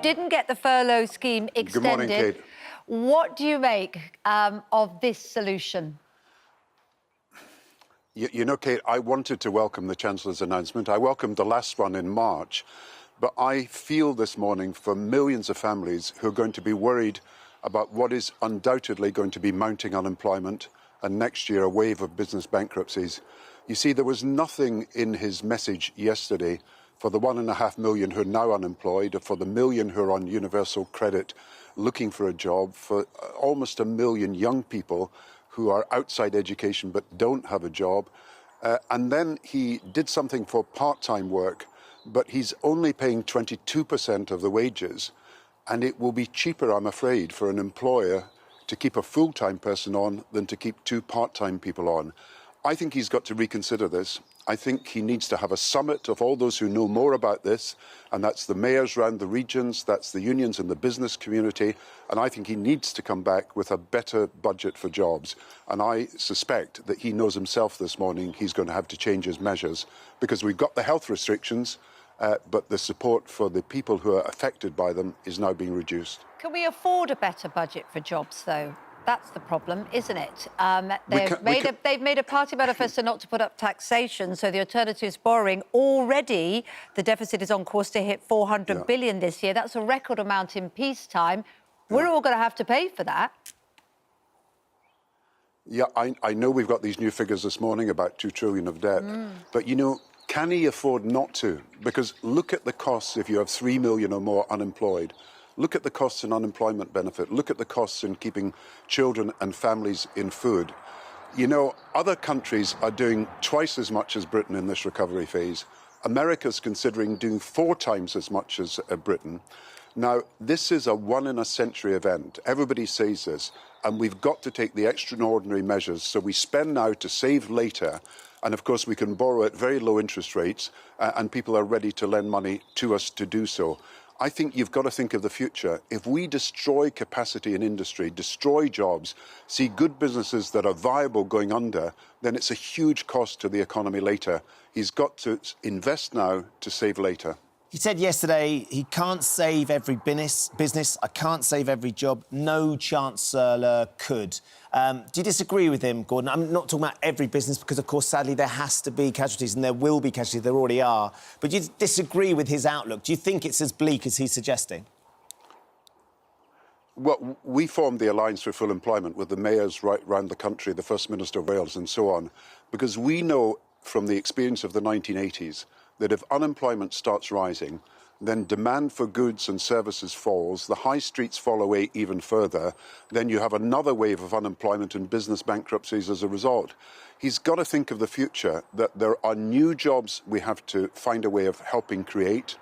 didn't get the furlough scheme extended. Good morning, Kate. What do you make of this solution? You know, Kate, I wanted to welcome the Chancellor's announcement. I welcomed the last one in March. But I feel this morning for millions of families who are going to be worried about what is undoubtedly going to be mounting unemployment and next year a wave of business bankruptcies. You see, there was nothing in his message yesterday for the 1.5 million who are now unemployed, or for the million who are on universal credit looking for a job, for almost 1 million young people who are outside education but don't have a job. And then he did something for part-time work, but he's only paying 22% of the wages. And it will be cheaper, I'm afraid, for an employer to keep a full-time person on than to keep 2 part-time people on. I think he's got to reconsider this. I think he needs to have a summit of all those who know more about this, and that's the mayors around the regions, that's the unions and the business community, and I think he needs to come back with a better budget for jobs. And I suspect that he knows himself this morning he's going to have to change his measures, because we've got the health restrictions, but the support for the people who are affected by them is now being reduced. Can we afford a better budget for jobs, though? That's the problem, isn't it? They've made a party manifesto not to put up taxation, so the alternative is borrowing. Already, the deficit is on course to hit 400 billion this year. That's a record amount in peacetime. We're all going to have to pay for that. Yeah, I know we've got these new figures this morning about 2 trillion of debt, but, you know, can he afford not to? Because look at the costs if you have 3 million or more unemployed. Look at the costs in unemployment benefit. Look at the costs in keeping children and families in food. You know, other countries are doing twice as much as Britain in this recovery phase. America's considering doing 4 times as much as Britain. Now, this is a one-in-a-century event. Everybody says this, and we've got to take the extraordinary measures so we spend now to save later. And, of course, we can borrow at very low interest rates, and people are ready to lend money to us to do so. I think you've got to think of the future. If we destroy capacity in industry, destroy jobs, see good businesses that are viable going under, then it's a huge cost to the economy later. He's got to invest now to save later. He said yesterday he can't save every business, I can't save every job, no Chancellor could. Do you disagree with him, Gordon? I'm not talking about every business because, of course, sadly, there has to be casualties and there will be casualties, there already are. But do you disagree with his outlook? Do you think it's as bleak as he's suggesting? Well, we formed the Alliance for Full Employment with the mayors right around the country, the First Minister of Wales and so on, because we know from the experience of the 1980s that if unemployment starts rising, then demand for goods and services falls, the high streets fall away even further, then you have another wave of unemployment and business bankruptcies as a result. He's got to think of the future, that there are new jobs we have to find a way of helping create.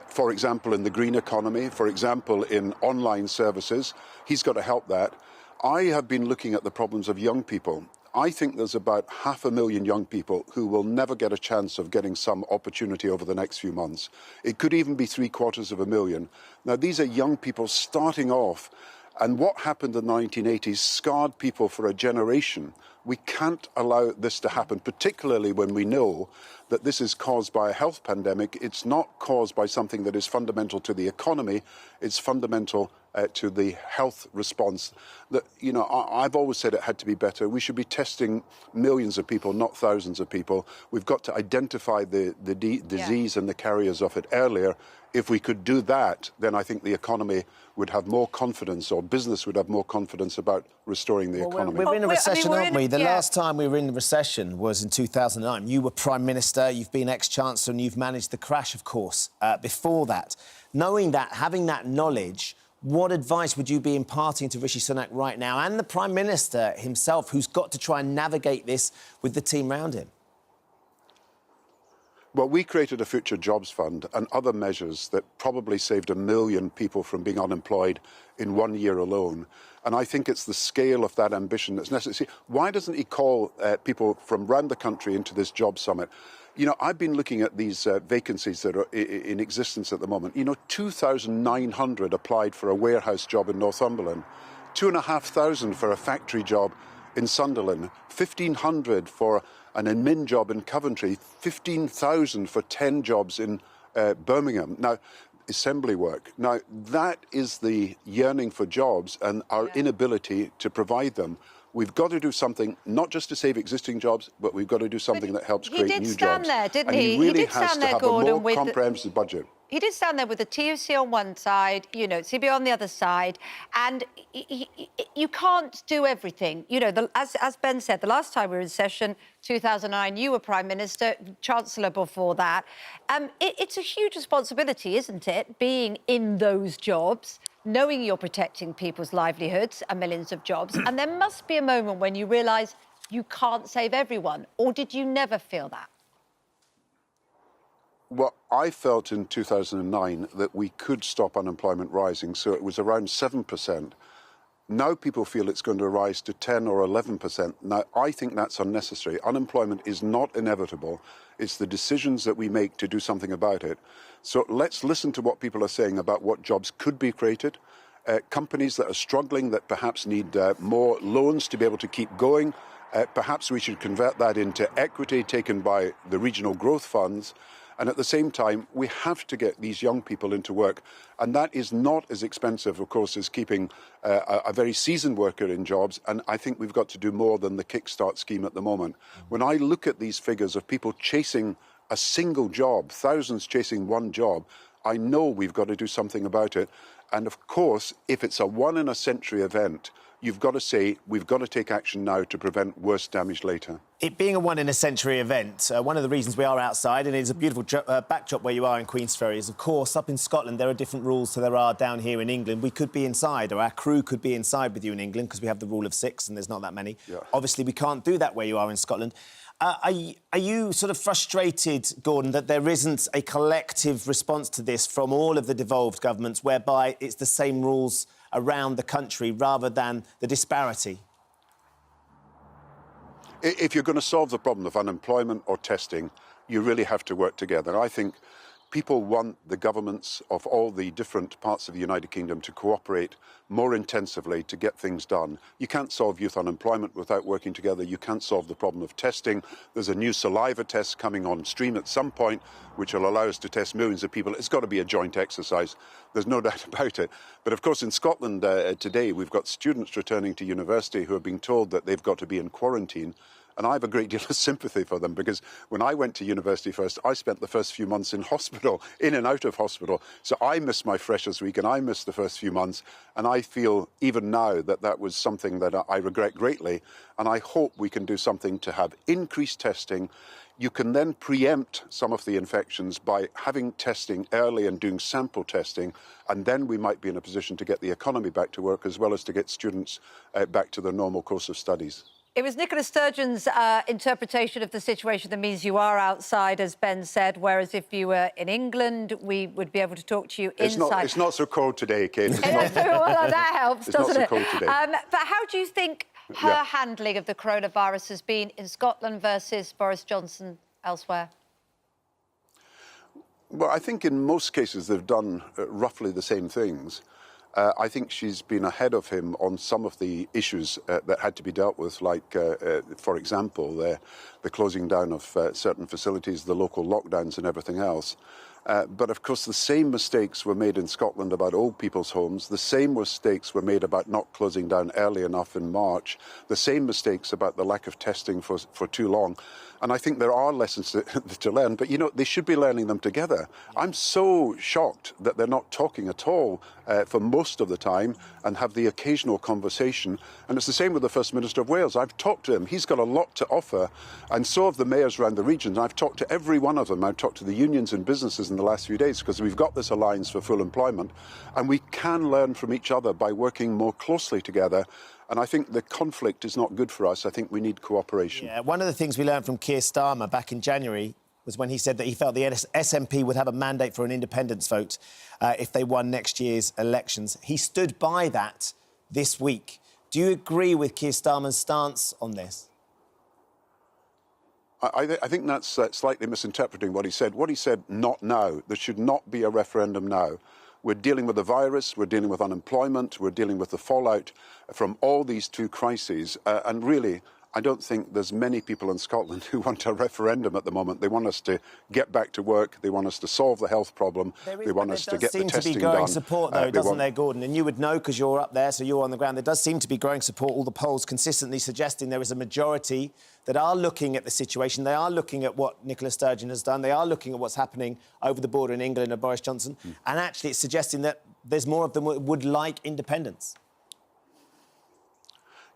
For example, in the green economy, for example, in online services. He's got to help that. I have been looking at the problems of young people. I think there's about 500,000 young people who will never get a chance of getting some opportunity over the next few months. It could even be 750,000. Now, these are young people starting off, and what happened in the 1980s scarred people for a generation. We can't allow this to happen, particularly when we know that this is caused by a health pandemic. It's not caused by something that is fundamental to the economy. It's fundamental to the health response. That, you know, I've always said it had to be better. We should be testing millions of people, not thousands of people. We've got to identify the disease and the carriers of it earlier. If we could do that, then I think the economy would have more confidence, or business would have more confidence about restoring the economy. We're in a recession, aren't we? The last time we were in the recession was in 2009. You were Prime Minister, you've been ex-Chancellor, and you've managed the crash, of course, before that. Knowing that, having that knowledge, what advice would you be imparting to Rishi Sunak right now, and the Prime Minister himself, who's got to try and navigate this with the team around him? Well, we created a Future Jobs Fund and other measures that probably saved 1 million people from being unemployed in 1 year alone. And I think it's the scale of that ambition that's necessary. Why doesn't he call people from around the country into this job summit? You know, I've been looking at these vacancies that are in existence at the moment. You know, 2,900 applied for a warehouse job in Northumberland, 2,500 for a factory job in Sunderland, 1,500 for an admin job in Coventry, 15,000 for 10 jobs in Birmingham. Now, assembly work. Now, that is the yearning for jobs and our inability to provide them. We've got to do something, not just to save existing jobs, but we've got to do something that helps create new jobs. He did stand there, didn't he? And he really did has stand to there, have Gordon, a more comprehensive budget. He did stand there with the TUC on one side, you know, CB on the other side, and you can't do everything. You know, as Ben said, the last time we were in session, 2009, you were Prime Minister, Chancellor before that. It's a huge responsibility, isn't it, being in those jobs, knowing you're protecting people's livelihoods and millions of jobs, and there must be a moment when you realise you can't save everyone, or did you never feel that? Well, I felt in 2009 that we could stop unemployment rising, so it was around 7%. Now people feel it's going to rise to 10 or 11%. Now, I think that's unnecessary. Unemployment is not inevitable. It's the decisions that we make to do something about it. So let's listen to what people are saying about what jobs could be created. Companies that are struggling, that perhaps need more loans to be able to keep going. Perhaps we should convert that into equity taken by the regional growth funds. And at the same time, we have to get these young people into work. And that is not as expensive, of course, as keeping a very seasoned worker in jobs. And I think we've got to do more than the Kickstart scheme at the moment. When I look at these figures of people chasing a single job, thousands chasing one job, I know we've got to do something about it. And of course, if it's a one-in-a-century event, you've got to say, we've got to take action now to prevent worse damage later. It being a one-in-a-century event, one of the reasons we are outside, and it's a beautiful backdrop where you are in Queensferry, is, of course, up in Scotland, there are different rules to there are down here in England. We could be inside, or our crew could be inside with you in England, because we have the rule of 6 and there's not that many. Yeah. Obviously, we can't do that where you are in Scotland. Are you sort of frustrated, Gordon, that there isn't a collective response to this from all of the devolved governments, whereby it's the same rules around the country rather than the disparity? If you're going to solve the problem of unemployment or testing, you really have to work together. I think people want the governments of all the different parts of the United Kingdom to cooperate more intensively to get things done. You can't solve youth unemployment without working together. You can't solve the problem of testing. There's a new saliva test coming on stream at some point, which will allow us to test millions of people. It's got to be a joint exercise. There's no doubt about it. But of course, in Scotland today, we've got students returning to university who are being told that they've got to be in quarantine. And I have a great deal of sympathy for them, because when I went to university first, I spent the first few months in hospital, in and out of hospital. So I missed my Freshers' Week and I missed the first few months. And I feel even now that that was something that I regret greatly. And I hope we can do something to have increased testing. You can then preempt some of the infections by having testing early and doing sample testing. And then we might be in a position to get the economy back to work, as well as to get students back to their normal course of studies. It was Nicola Sturgeon's interpretation of the situation that means you are outside, as Ben said, whereas if you were in England, we would be able to talk to you inside. It's not so cold today, Kate. Well, that helps, doesn't it? It's not so cold today. But how do you think her handling of the coronavirus has been in Scotland versus Boris Johnson elsewhere? Well, I think in most cases they've done roughly the same things. I think she's been ahead of him on some of the issues that had to be dealt with, like, for example, the closing down of certain facilities, the local lockdowns and everything else. But, of course, the same mistakes were made in Scotland about old people's homes. The same mistakes were made about not closing down early enough in March. The same mistakes about the lack of testing for too long. And I think there are lessons to learn, but, you know, they should be learning them together. I'm so shocked that they're not talking at all for most of the time and have the occasional conversation. And it's the same with the First Minister of Wales. I've talked to him. He's got a lot to offer. And so have the mayors around the regions. I've talked to every one of them. I've talked to the unions and businesses in the last few days, because we've got this alliance for full employment. And we can learn from each other by working more closely together. And I think the conflict is not good for us. I think we need cooperation. Yeah, one of the things we learned from Keir Starmer back in January was when he said that he felt the SNP would have a mandate for an independence vote if they won next year's elections. He stood by that this week. Do you agree with Keir Starmer's stance on this? I think that's slightly misinterpreting what he said. What he said, not now. There should not be a referendum now. We're dealing with the virus, we're dealing with unemployment, we're dealing with the fallout from all these two crises. And really, I don't think there's many people in Scotland who want a referendum at the moment. They want us to get back to work. They want us to solve the health problem. They want us to get the testing done. There does seem to be growing support, though, doesn't there, Gordon? And you would know because you're up there, so you're on the ground. There does seem to be growing support. All the polls consistently suggesting there is a majority that are looking at the situation. They are looking at what Nicola Sturgeon has done. They are looking at what's happening over the border in England and Boris Johnson. And actually, it's suggesting that there's more of them that would like independence.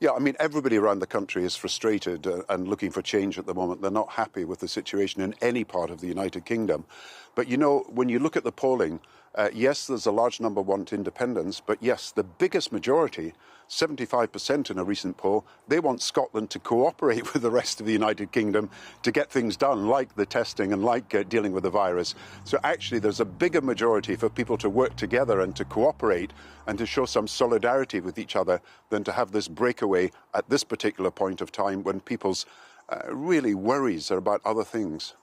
Yeah, I mean, everybody around the country is frustrated and looking for change at the moment. They're not happy with the situation in any part of the United Kingdom. But, you know, when you look at the polling, yes, there's a large number want independence, but yes, the biggest majority, 75% in a recent poll, they want Scotland to cooperate with the rest of the United Kingdom to get things done, like the testing and like dealing with the virus. So actually, there's a bigger majority for people to work together and to cooperate and to show some solidarity with each other than to have this breakaway at this particular point of time when people's really worries are about other things.